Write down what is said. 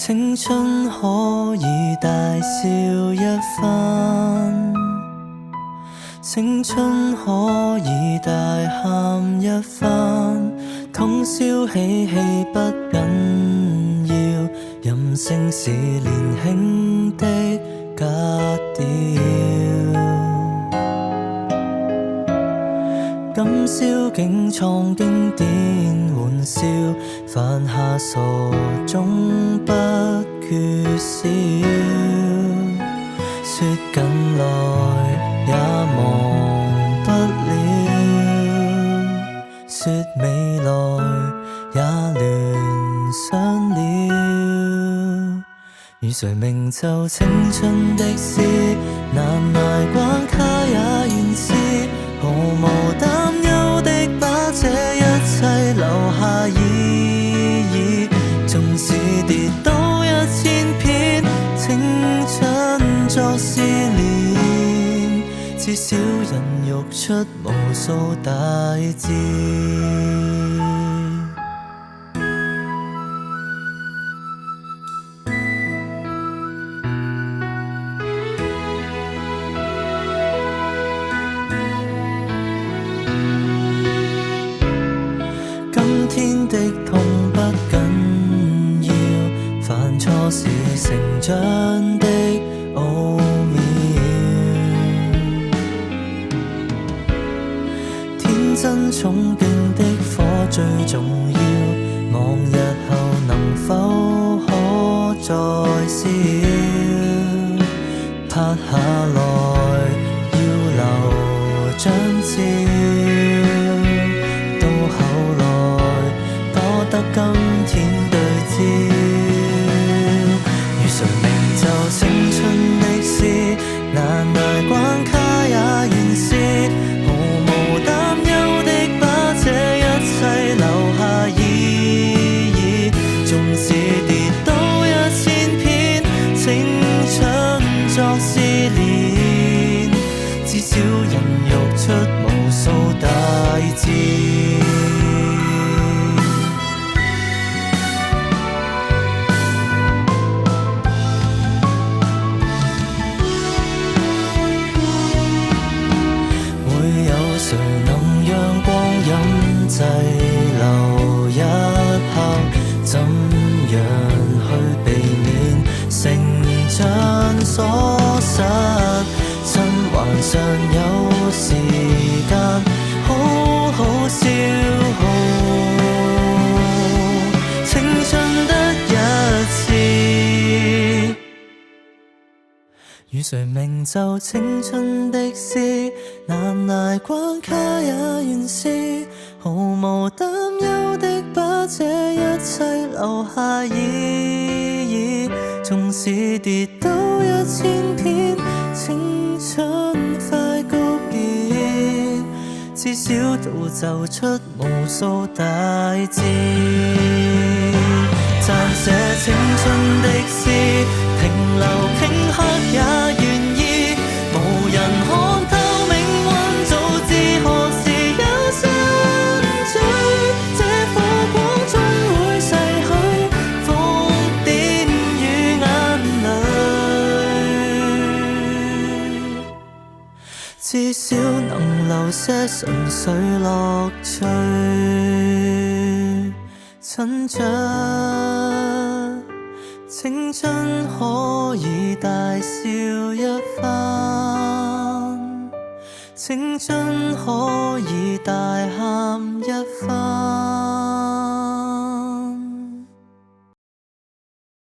青春可以大笑一番，青春可以大喊一番，通宵嬉戲不緊要，任性是年輕的格調。今宵竟創經典玩笑，犯下傻總不缺少。說近來也忘不了，說未來也聯想了。與誰明就青春的詩，難捱關卡也願試，毫無擔憂的把這一切留下意義。縱使跌倒1000遍，青春作試煉，至少孕育出無數大志。今天的痛不緊要，犯錯是成長的奧妙。天真憧憬的火最重要，望日後能否可再燒。拍下來要留張照，到後來多得今天對焦。與誰明就青春的詩，難捱關卡也願試，毫無擔憂的把這一切留下意義。縱使跌倒1000遍，青春作試煉，至少孕育出無數大志。誰能讓光陰滯留一刻？怎樣去避免成長所失？趁還尚有時間，好好消耗青春得一次。與誰明就青春的詩，難捱關卡也願試，毫無擔憂的把這一切留下意義。縱使跌倒1000遍，青春快告別，至少造就出無數大志。撰寫青春的詩，停留頃刻也願意，無人看透命運，早知何時也相聚。這火光終會逝去，瘋癲與眼淚，至少能留些純粹樂趣。趁着青春可以大笑一番，青春可以大喊一番。